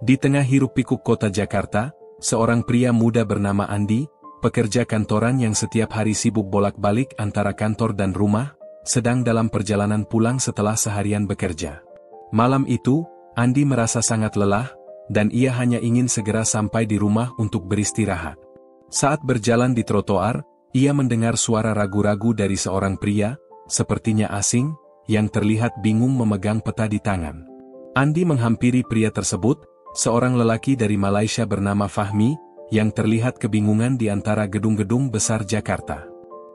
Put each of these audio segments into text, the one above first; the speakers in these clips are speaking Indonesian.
Di tengah hiruk-pikuk kota Jakarta, seorang pria muda bernama Andi, pekerja kantoran yang setiap hari sibuk bolak-balik antara kantor dan rumah, sedang dalam perjalanan pulang setelah seharian bekerja. Malam itu, Andi merasa sangat lelah, dan ia hanya ingin segera sampai di rumah untuk beristirahat. Saat berjalan di trotoar, ia mendengar suara ragu-ragu dari seorang pria, sepertinya asing, yang terlihat bingung memegang peta di tangan. Andi menghampiri pria tersebut, seorang lelaki dari Malaysia bernama Fahmi, yang terlihat kebingungan di antara gedung-gedung besar Jakarta.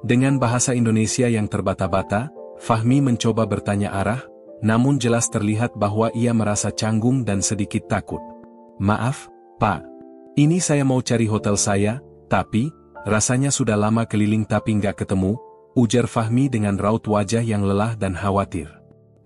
Dengan bahasa Indonesia yang terbata-bata, Fahmi mencoba bertanya arah, namun jelas terlihat bahwa ia merasa canggung dan sedikit takut. "Maaf, Pak. Ini saya mau cari hotel saya, tapi, rasanya sudah lama keliling tapi nggak ketemu," ujar Fahmi dengan raut wajah yang lelah dan khawatir.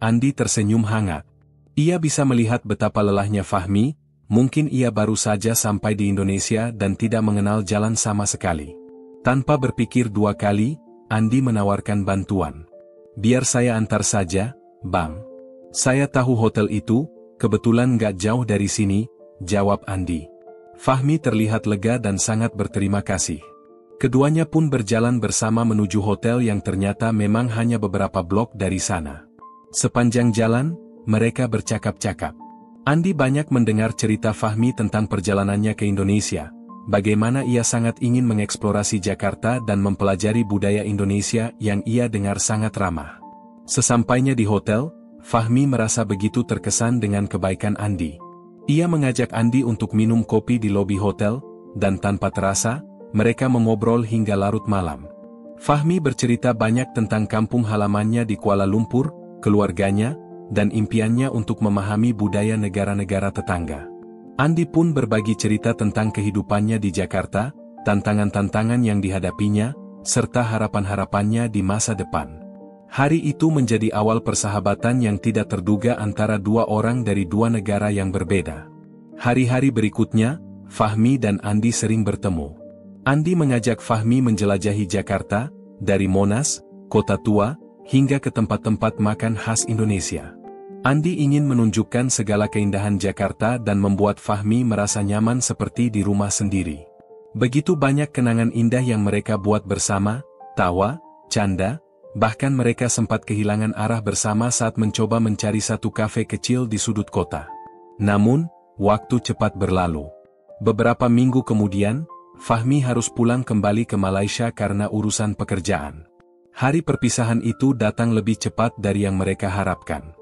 Andi tersenyum hangat. Ia bisa melihat betapa lelahnya Fahmi, mungkin ia baru saja sampai di Indonesia dan tidak mengenal jalan sama sekali. Tanpa berpikir dua kali, Andi menawarkan bantuan. "Biar saya antar saja, Bang. Saya tahu hotel itu, kebetulan nggak jauh dari sini," jawab Andi. Fahmi terlihat lega dan sangat berterima kasih. Keduanya pun berjalan bersama menuju hotel yang ternyata memang hanya beberapa blok dari sana. Sepanjang jalan, mereka bercakap-cakap. Andi banyak mendengar cerita Fahmi tentang perjalanannya ke Indonesia, bagaimana ia sangat ingin mengeksplorasi Jakarta dan mempelajari budaya Indonesia yang ia dengar sangat ramah. Sesampainya di hotel, Fahmi merasa begitu terkesan dengan kebaikan Andi. Ia mengajak Andi untuk minum kopi di lobi hotel, dan tanpa terasa, mereka mengobrol hingga larut malam. Fahmi bercerita banyak tentang kampung halamannya di Kuala Lumpur, keluarganya, dan impiannya untuk memahami budaya negara-negara tetangga. Andi pun berbagi cerita tentang kehidupannya di Jakarta, tantangan-tantangan yang dihadapinya, serta harapan-harapannya di masa depan. Hari itu menjadi awal persahabatan yang tidak terduga antara dua orang dari dua negara yang berbeda. Hari-hari berikutnya, Fahmi dan Andi sering bertemu. Andi mengajak Fahmi menjelajahi Jakarta, dari Monas, Kota Tua, hingga ke tempat-tempat makan khas Indonesia. Andi ingin menunjukkan segala keindahan Jakarta dan membuat Fahmi merasa nyaman seperti di rumah sendiri. Begitu banyak kenangan indah yang mereka buat bersama, tawa, canda, bahkan mereka sempat kehilangan arah bersama saat mencoba mencari satu kafe kecil di sudut kota. Namun, waktu cepat berlalu. Beberapa minggu kemudian, Fahmi harus pulang kembali ke Malaysia karena urusan pekerjaan. Hari perpisahan itu datang lebih cepat dari yang mereka harapkan.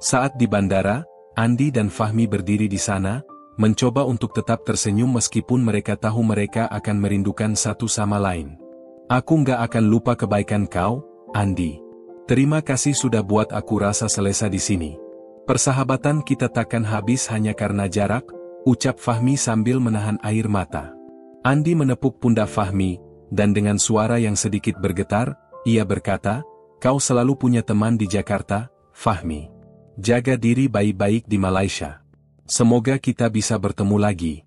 Saat di bandara, Andi dan Fahmi berdiri di sana, mencoba untuk tetap tersenyum meskipun mereka tahu mereka akan merindukan satu sama lain. "Aku nggak akan lupa kebaikan kau, Andi. Terima kasih sudah buat aku rasa selesa di sini. Persahabatan kita takkan habis hanya karena jarak," ucap Fahmi sambil menahan air mata. Andi menepuk pundak Fahmi, dan dengan suara yang sedikit bergetar, ia berkata, "Kau selalu punya teman di Jakarta, Fahmi. Jaga diri baik-baik di Malaysia. Semoga kita bisa bertemu lagi."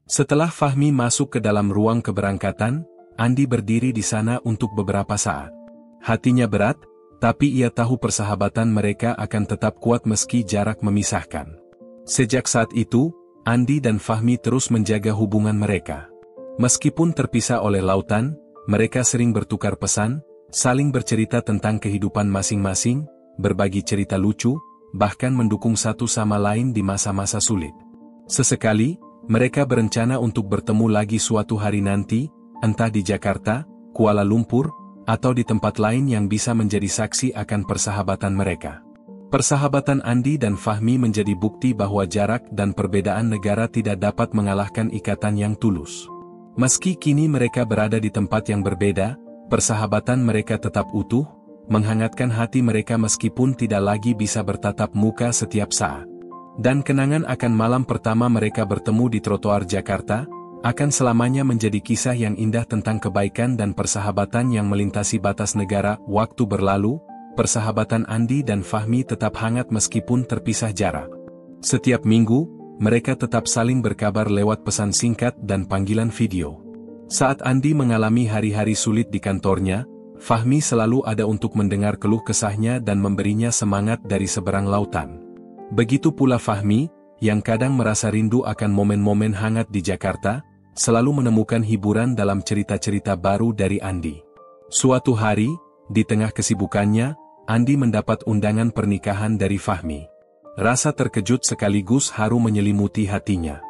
Setelah Fahmi masuk ke dalam ruang keberangkatan, Andi berdiri di sana untuk beberapa saat. Hatinya berat, tapi ia tahu persahabatan mereka akan tetap kuat meski jarak memisahkan. Sejak saat itu, Andi dan Fahmi terus menjaga hubungan mereka. Meskipun terpisah oleh lautan, mereka sering bertukar pesan, saling bercerita tentang kehidupan masing-masing, berbagi cerita lucu, bahkan mendukung satu sama lain di masa-masa sulit. Sesekali, mereka berencana untuk bertemu lagi suatu hari nanti, entah di Jakarta, Kuala Lumpur, atau di tempat lain yang bisa menjadi saksi akan persahabatan mereka. Persahabatan Andi dan Fahmi menjadi bukti bahwa jarak dan perbedaan negara tidak dapat mengalahkan ikatan yang tulus. Meski kini mereka berada di tempat yang berbeda, persahabatan mereka tetap utuh, menghangatkan hati mereka meskipun tidak lagi bisa bertatap muka setiap saat. Dan kenangan akan malam pertama mereka bertemu di trotoar Jakarta, akan selamanya menjadi kisah yang indah tentang kebaikan dan persahabatan yang melintasi batas negara. Waktu berlalu, persahabatan Andi dan Fahmi tetap hangat meskipun terpisah jarak. Setiap minggu, mereka tetap saling berkabar lewat pesan singkat dan panggilan video. Saat Andi mengalami hari-hari sulit di kantornya, Fahmi selalu ada untuk mendengar keluh kesahnya dan memberinya semangat dari seberang lautan. Begitu pula Fahmi, yang kadang merasa rindu akan momen-momen hangat di Jakarta, selalu menemukan hiburan dalam cerita-cerita baru dari Andi. Suatu hari, di tengah kesibukannya, Andi mendapat undangan pernikahan dari Fahmi. Rasa terkejut sekaligus haru menyelimuti hatinya.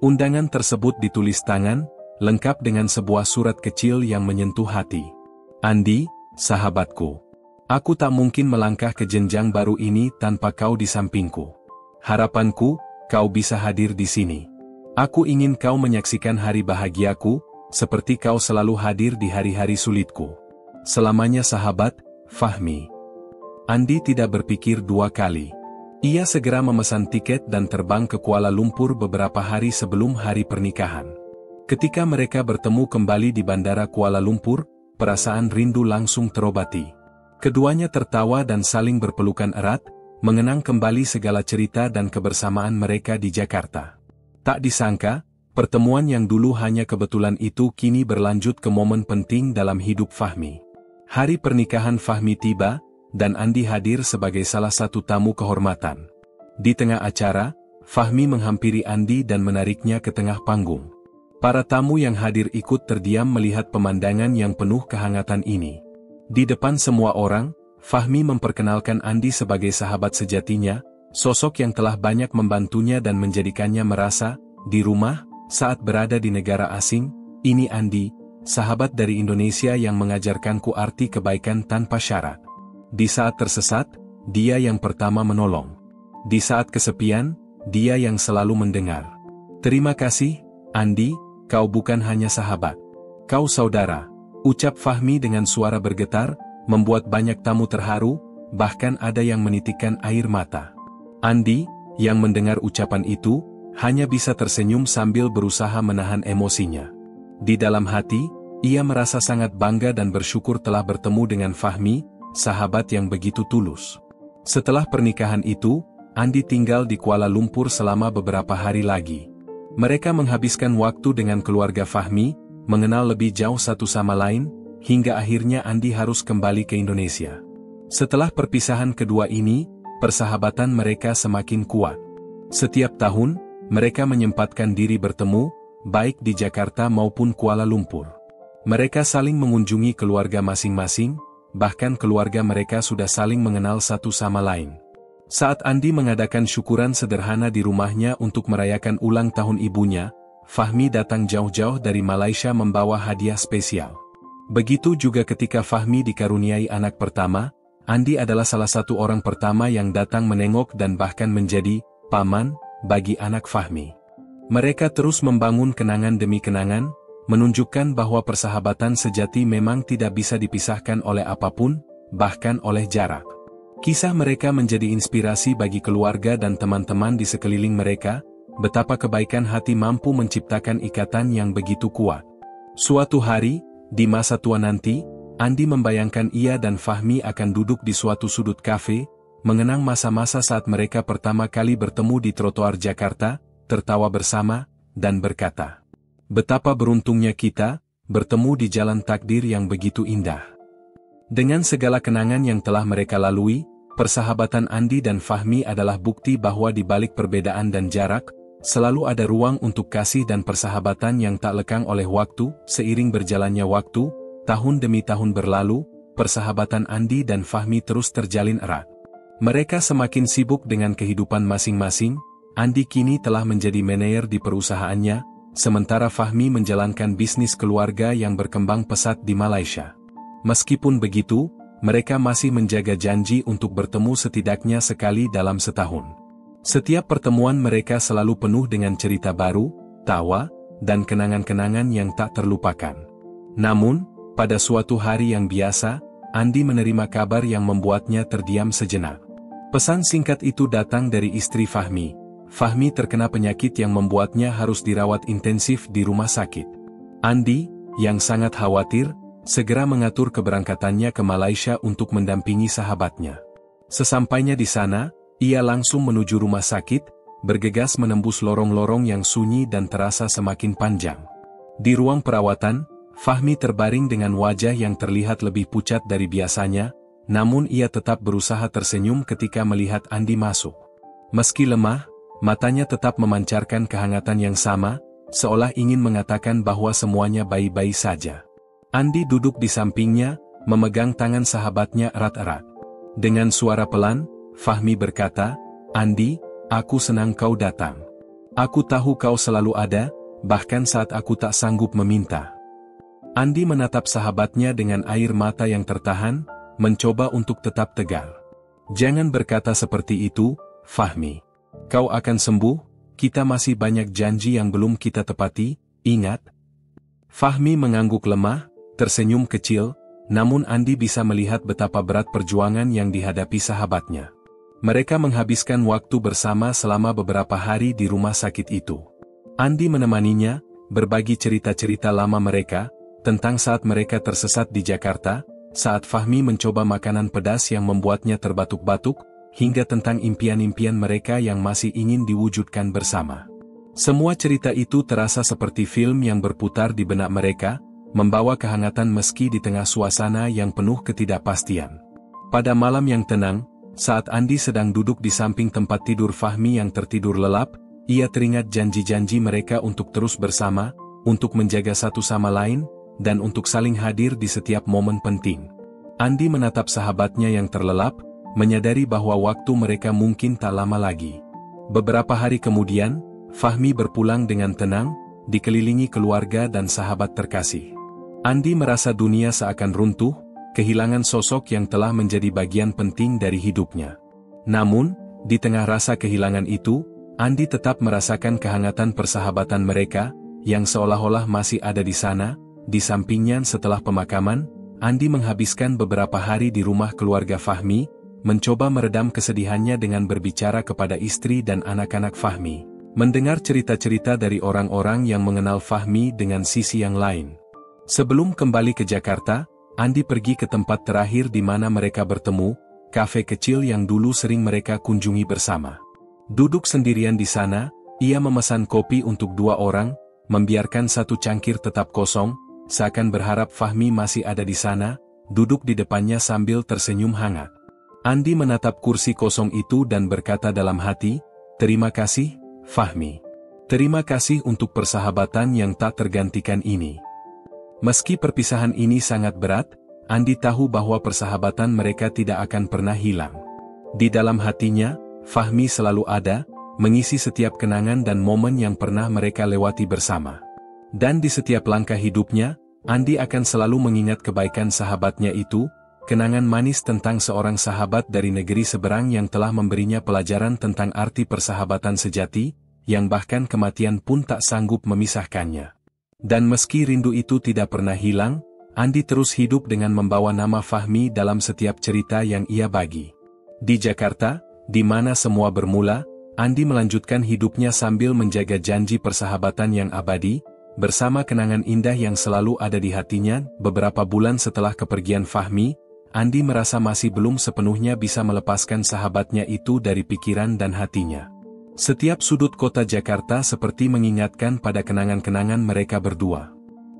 Undangan tersebut ditulis tangan, lengkap dengan sebuah surat kecil yang menyentuh hati. Andi, sahabatku. Aku tak mungkin melangkah ke jenjang baru ini tanpa kau di sampingku. Harapanku, kau bisa hadir di sini. Aku ingin kau menyaksikan hari bahagiaku, seperti kau selalu hadir di hari-hari sulitku. Selamanya sahabat, Fahmi. Andi tidak berpikir dua kali. Ia segera memesan tiket dan terbang ke Kuala Lumpur beberapa hari sebelum hari pernikahan. Ketika mereka bertemu kembali di Bandara Kuala Lumpur, perasaan rindu langsung terobati. Keduanya tertawa dan saling berpelukan erat, mengenang kembali segala cerita dan kebersamaan mereka di Jakarta. Tak disangka, pertemuan yang dulu hanya kebetulan itu kini berlanjut ke momen penting dalam hidup Fahmi. Hari pernikahan Fahmi tiba, dan Andi hadir sebagai salah satu tamu kehormatan. Di tengah acara, Fahmi menghampiri Andi dan menariknya ke tengah panggung. Para tamu yang hadir ikut terdiam melihat pemandangan yang penuh kehangatan ini. Di depan semua orang, Fahmi memperkenalkan Andi sebagai sahabat sejatinya, sosok yang telah banyak membantunya dan menjadikannya merasa di rumah saat berada di negara asing. Ini Andi, sahabat dari Indonesia yang mengajarkanku arti kebaikan tanpa syarat. Di saat tersesat, dia yang pertama menolong. Di saat kesepian, dia yang selalu mendengar. Terima kasih, Andi, kau bukan hanya sahabat. Kau saudara, ucap Fahmi dengan suara bergetar, membuat banyak tamu terharu, bahkan ada yang menitikkan air mata. Andi, yang mendengar ucapan itu, hanya bisa tersenyum sambil berusaha menahan emosinya. Di dalam hati, ia merasa sangat bangga dan bersyukur telah bertemu dengan Fahmi, sahabat yang begitu tulus. Setelah pernikahan itu, Andi tinggal di Kuala Lumpur selama beberapa hari lagi. Mereka menghabiskan waktu dengan keluarga Fahmi, mengenal lebih jauh satu sama lain, hingga akhirnya Andi harus kembali ke Indonesia. Setelah perpisahan kedua ini, persahabatan mereka semakin kuat. Setiap tahun, mereka menyempatkan diri bertemu, baik di Jakarta maupun Kuala Lumpur. Mereka saling mengunjungi keluarga masing-masing, bahkan keluarga mereka sudah saling mengenal satu sama lain. Saat Andi mengadakan syukuran sederhana di rumahnya untuk merayakan ulang tahun ibunya, Fahmi datang jauh-jauh dari Malaysia membawa hadiah spesial. Begitu juga ketika Fahmi dikaruniai anak pertama, Andi adalah salah satu orang pertama yang datang menengok dan bahkan menjadi paman bagi anak Fahmi. Mereka terus membangun kenangan demi kenangan, menunjukkan bahwa persahabatan sejati memang tidak bisa dipisahkan oleh apapun, bahkan oleh jarak. Kisah mereka menjadi inspirasi bagi keluarga dan teman-teman di sekeliling mereka, betapa kebaikan hati mampu menciptakan ikatan yang begitu kuat. Suatu hari, di masa tua nanti, Andi membayangkan ia dan Fahmi akan duduk di suatu sudut kafe, mengenang masa-masa saat mereka pertama kali bertemu di trotoar Jakarta, tertawa bersama, dan berkata, "Betapa beruntungnya kita, bertemu di jalan takdir yang begitu indah." Dengan segala kenangan yang telah mereka lalui, persahabatan Andi dan Fahmi adalah bukti bahwa di balik perbedaan dan jarak, selalu ada ruang untuk kasih dan persahabatan yang tak lekang oleh waktu. Seiring berjalannya waktu, tahun demi tahun berlalu, persahabatan Andi dan Fahmi terus terjalin erat. Mereka semakin sibuk dengan kehidupan masing-masing. Andi kini telah menjadi manajer di perusahaannya, sementara Fahmi menjalankan bisnis keluarga yang berkembang pesat di Malaysia. Meskipun begitu, mereka masih menjaga janji untuk bertemu setidaknya sekali dalam setahun. Setiap pertemuan mereka selalu penuh dengan cerita baru, tawa, dan kenangan-kenangan yang tak terlupakan. Namun, pada suatu hari yang biasa, Andi menerima kabar yang membuatnya terdiam sejenak. Pesan singkat itu datang dari istri Fahmi. Fahmi terkena penyakit yang membuatnya harus dirawat intensif di rumah sakit. Andi, yang sangat khawatir, segera mengatur keberangkatannya ke Malaysia untuk mendampingi sahabatnya. Sesampainya di sana, ia langsung menuju rumah sakit, bergegas menembus lorong-lorong yang sunyi dan terasa semakin panjang. Di ruang perawatan, Fahmi terbaring dengan wajah yang terlihat lebih pucat dari biasanya, namun ia tetap berusaha tersenyum ketika melihat Andi masuk. Meski lemah, matanya tetap memancarkan kehangatan yang sama, seolah ingin mengatakan bahwa semuanya baik-baik saja. Andi duduk di sampingnya, memegang tangan sahabatnya erat-erat. Dengan suara pelan, Fahmi berkata, "Andi, aku senang kau datang. Aku tahu kau selalu ada, bahkan saat aku tak sanggup meminta." Andi menatap sahabatnya dengan air mata yang tertahan, mencoba untuk tetap tegar. "Jangan berkata seperti itu, Fahmi. Kau akan sembuh, kita masih banyak janji yang belum kita tepati, ingat?" Fahmi mengangguk lemah, tersenyum kecil, namun Andi bisa melihat betapa berat perjuangan yang dihadapi sahabatnya. Mereka menghabiskan waktu bersama selama beberapa hari di rumah sakit itu. Andi menemaninya, berbagi cerita-cerita lama mereka, tentang saat mereka tersesat di Jakarta, saat Fahmi mencoba makanan pedas yang membuatnya terbatuk-batuk, hingga tentang impian-impian mereka yang masih ingin diwujudkan bersama. Semua cerita itu terasa seperti film yang berputar di benak mereka, membawa kehangatan meski di tengah suasana yang penuh ketidakpastian. Pada malam yang tenang, saat Andi sedang duduk di samping tempat tidur Fahmi yang tertidur lelap, ia teringat janji-janji mereka untuk terus bersama, untuk menjaga satu sama lain, dan untuk saling hadir di setiap momen penting. Andi menatap sahabatnya yang terlelap, menyadari bahwa waktu mereka mungkin tak lama lagi. Beberapa hari kemudian, Fahmi berpulang dengan tenang, dikelilingi keluarga dan sahabat terkasih. Andi merasa dunia seakan runtuh, kehilangan sosok yang telah menjadi bagian penting dari hidupnya. Namun, di tengah rasa kehilangan itu, Andi tetap merasakan kehangatan persahabatan mereka, yang seolah-olah masih ada di sana, di sampingnya. Setelah pemakaman, Andi menghabiskan beberapa hari di rumah keluarga Fahmi, mencoba meredam kesedihannya dengan berbicara kepada istri dan anak-anak Fahmi, mendengar cerita-cerita dari orang-orang yang mengenal Fahmi dengan sisi yang lain. Sebelum kembali ke Jakarta, Andi pergi ke tempat terakhir di mana mereka bertemu, kafe kecil yang dulu sering mereka kunjungi bersama. Duduk sendirian di sana, ia memesan kopi untuk 2 orang, membiarkan satu cangkir tetap kosong, seakan berharap Fahmi masih ada di sana, duduk di depannya sambil tersenyum hangat. Andi menatap kursi kosong itu dan berkata dalam hati, "Terima kasih, Fahmi. Terima kasih untuk persahabatan yang tak tergantikan ini." Meski perpisahan ini sangat berat, Andi tahu bahwa persahabatan mereka tidak akan pernah hilang. Di dalam hatinya, Fahmi selalu ada, mengisi setiap kenangan dan momen yang pernah mereka lewati bersama. Dan di setiap langkah hidupnya, Andi akan selalu mengingat kebaikan sahabatnya itu, kenangan manis tentang seorang sahabat dari negeri seberang yang telah memberinya pelajaran tentang arti persahabatan sejati, yang bahkan kematian pun tak sanggup memisahkannya. Dan meski rindu itu tidak pernah hilang, Andi terus hidup dengan membawa nama Fahmi dalam setiap cerita yang ia bagi. Di Jakarta, di mana semua bermula, Andi melanjutkan hidupnya sambil menjaga janji persahabatan yang abadi, bersama kenangan indah yang selalu ada di hatinya. Beberapa bulan setelah kepergian Fahmi, Andi merasa masih belum sepenuhnya bisa melepaskan sahabatnya itu dari pikiran dan hatinya. Setiap sudut kota Jakarta seperti mengingatkan pada kenangan-kenangan mereka berdua.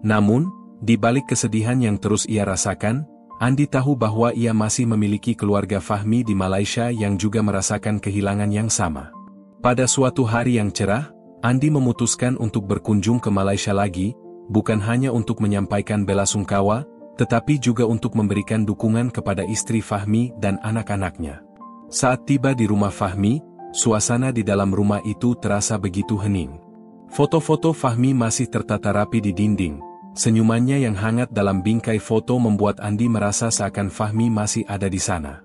Namun, di balik kesedihan yang terus ia rasakan, Andi tahu bahwa ia masih memiliki keluarga Fahmi di Malaysia yang juga merasakan kehilangan yang sama. Pada suatu hari yang cerah, Andi memutuskan untuk berkunjung ke Malaysia lagi, bukan hanya untuk menyampaikan belasungkawa, tetapi juga untuk memberikan dukungan kepada istri Fahmi dan anak-anaknya. Saat tiba di rumah Fahmi, suasana di dalam rumah itu terasa begitu hening. Foto-foto Fahmi masih tertata rapi di dinding, senyumannya yang hangat dalam bingkai foto membuat Andi merasa seakan Fahmi masih ada di sana.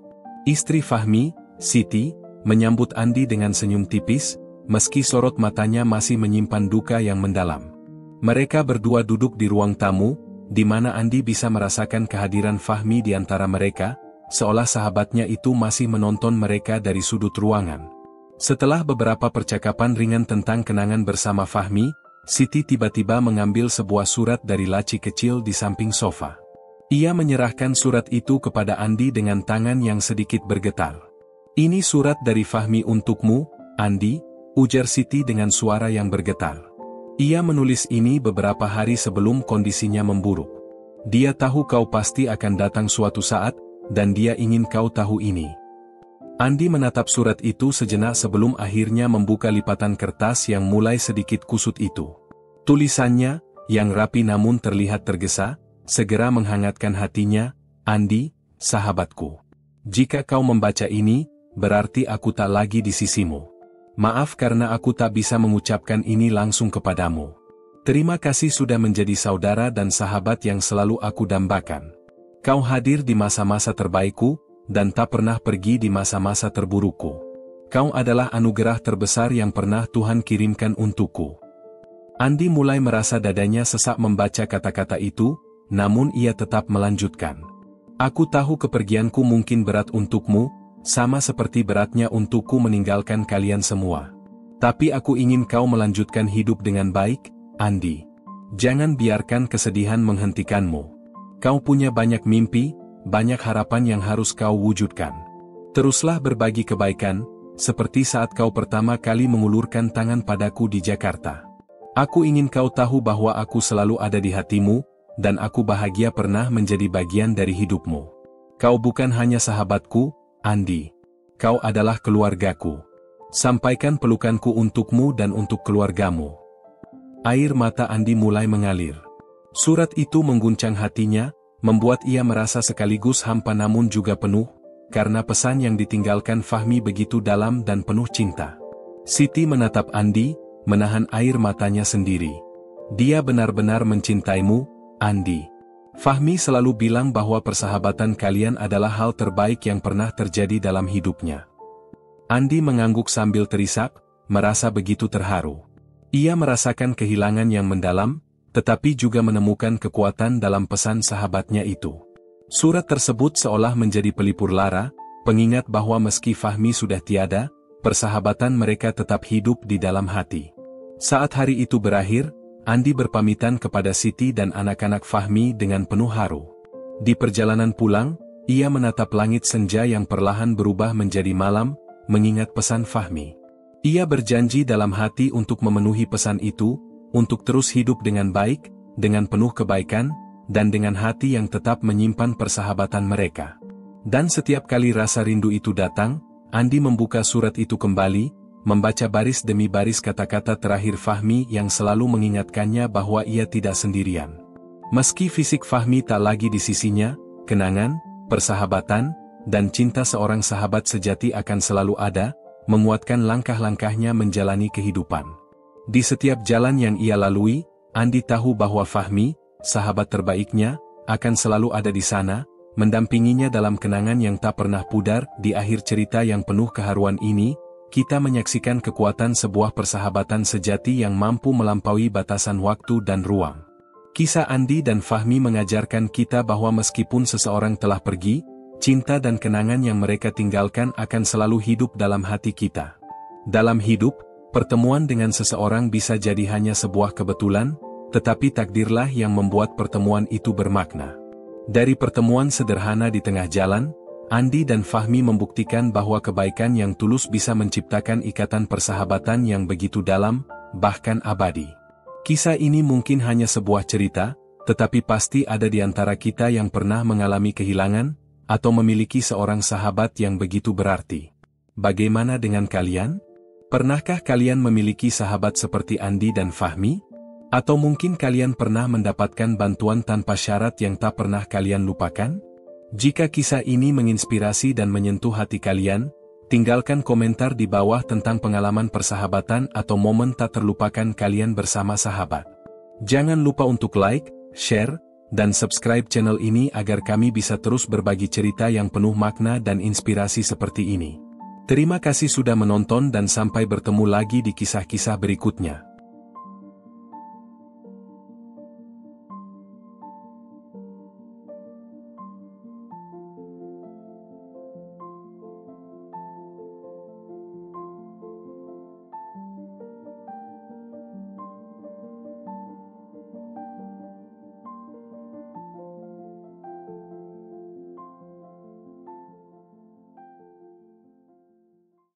Istri Fahmi, Siti, menyambut Andi dengan senyum tipis, meski sorot matanya masih menyimpan duka yang mendalam. Mereka berdua duduk di ruang tamu, di mana Andi bisa merasakan kehadiran Fahmi di antara mereka, seolah sahabatnya itu masih menonton mereka dari sudut ruangan. Setelah beberapa percakapan ringan tentang kenangan bersama Fahmi, Siti tiba-tiba mengambil sebuah surat dari laci kecil di samping sofa. Ia menyerahkan surat itu kepada Andi dengan tangan yang sedikit bergetar. "Ini surat dari Fahmi untukmu, Andi," ujar Siti dengan suara yang bergetar. Ia menulis ini beberapa hari sebelum kondisinya memburuk. "Dia tahu kau pasti akan datang suatu saat, dan dia ingin kau tahu ini." Andi menatap surat itu sejenak sebelum akhirnya membuka lipatan kertas yang mulai sedikit kusut itu. Tulisannya, yang rapi namun terlihat tergesa, segera menghangatkan hatinya. Andi, sahabatku. Jika kau membaca ini, berarti aku tak lagi di sisimu. Maaf karena aku tak bisa mengucapkan ini langsung kepadamu. Terima kasih sudah menjadi saudara dan sahabat yang selalu aku dambakan. Kau hadir di masa-masa terbaikku, dan tak pernah pergi di masa-masa terburukku. Kau adalah anugerah terbesar yang pernah Tuhan kirimkan untukku. Andi mulai merasa dadanya sesak membaca kata-kata itu, namun ia tetap melanjutkan. Aku tahu kepergianku mungkin berat untukmu, sama seperti beratnya untukku meninggalkan kalian semua. Tapi aku ingin kau melanjutkan hidup dengan baik, Andi. Jangan biarkan kesedihan menghentikanmu. Kau punya banyak mimpi, banyak harapan yang harus kau wujudkan. Teruslah berbagi kebaikan, seperti saat kau pertama kali mengulurkan tangan padaku di Jakarta. Aku ingin kau tahu bahwa aku selalu ada di hatimu, dan aku bahagia pernah menjadi bagian dari hidupmu. Kau bukan hanya sahabatku, Andi. Kau adalah keluargaku. Sampaikan pelukanku untukmu dan untuk keluargamu. Air mata Andi mulai mengalir. Surat itu mengguncang hatinya, membuat ia merasa sekaligus hampa namun juga penuh, karena pesan yang ditinggalkan Fahmi begitu dalam dan penuh cinta. Siti menatap Andi, menahan air matanya sendiri. Dia benar-benar mencintaimu, Andi. Fahmi selalu bilang bahwa persahabatan kalian adalah hal terbaik yang pernah terjadi dalam hidupnya. Andi mengangguk sambil terisak, merasa begitu terharu. Ia merasakan kehilangan yang mendalam, tetapi juga menemukan kekuatan dalam pesan sahabatnya itu. Surat tersebut seolah menjadi pelipur lara, pengingat bahwa meski Fahmi sudah tiada, persahabatan mereka tetap hidup di dalam hati. Saat hari itu berakhir, Andi berpamitan kepada Siti dan anak-anak Fahmi dengan penuh haru. Di perjalanan pulang, ia menatap langit senja yang perlahan berubah menjadi malam, mengingat pesan Fahmi. Ia berjanji dalam hati untuk memenuhi pesan itu, untuk terus hidup dengan baik, dengan penuh kebaikan, dan dengan hati yang tetap menyimpan persahabatan mereka. Dan setiap kali rasa rindu itu datang, Andi membuka surat itu kembali, membaca baris demi baris kata-kata terakhir Fahmi yang selalu mengingatkannya bahwa ia tidak sendirian. Meski fisik Fahmi tak lagi di sisinya, kenangan, persahabatan, dan cinta seorang sahabat sejati akan selalu ada, menguatkan langkah-langkahnya menjalani kehidupan. Di setiap jalan yang ia lalui, Andi tahu bahwa Fahmi, sahabat terbaiknya, akan selalu ada di sana, mendampinginya dalam kenangan yang tak pernah pudar. Di akhir cerita yang penuh keharuan ini, kita menyaksikan kekuatan sebuah persahabatan sejati yang mampu melampaui batasan waktu dan ruang. Kisah Andi dan Fahmi mengajarkan kita bahwa meskipun seseorang telah pergi, cinta dan kenangan yang mereka tinggalkan akan selalu hidup dalam hati kita. Dalam hidup, pertemuan dengan seseorang bisa jadi hanya sebuah kebetulan, tetapi takdirlah yang membuat pertemuan itu bermakna. Dari pertemuan sederhana di tengah jalan, Andi dan Fahmi membuktikan bahwa kebaikan yang tulus bisa menciptakan ikatan persahabatan yang begitu dalam, bahkan abadi. Kisah ini mungkin hanya sebuah cerita, tetapi pasti ada di antara kita yang pernah mengalami kehilangan, atau memiliki seorang sahabat yang begitu berarti. Bagaimana dengan kalian? Pernahkah kalian memiliki sahabat seperti Andi dan Fahmi? Atau mungkin kalian pernah mendapatkan bantuan tanpa syarat yang tak pernah kalian lupakan? Jika kisah ini menginspirasi dan menyentuh hati kalian, tinggalkan komentar di bawah tentang pengalaman persahabatan atau momen tak terlupakan kalian bersama sahabat. Jangan lupa untuk like, share, dan subscribe channel ini agar kami bisa terus berbagi cerita yang penuh makna dan inspirasi seperti ini. Terima kasih sudah menonton dan sampai bertemu lagi di kisah-kisah berikutnya.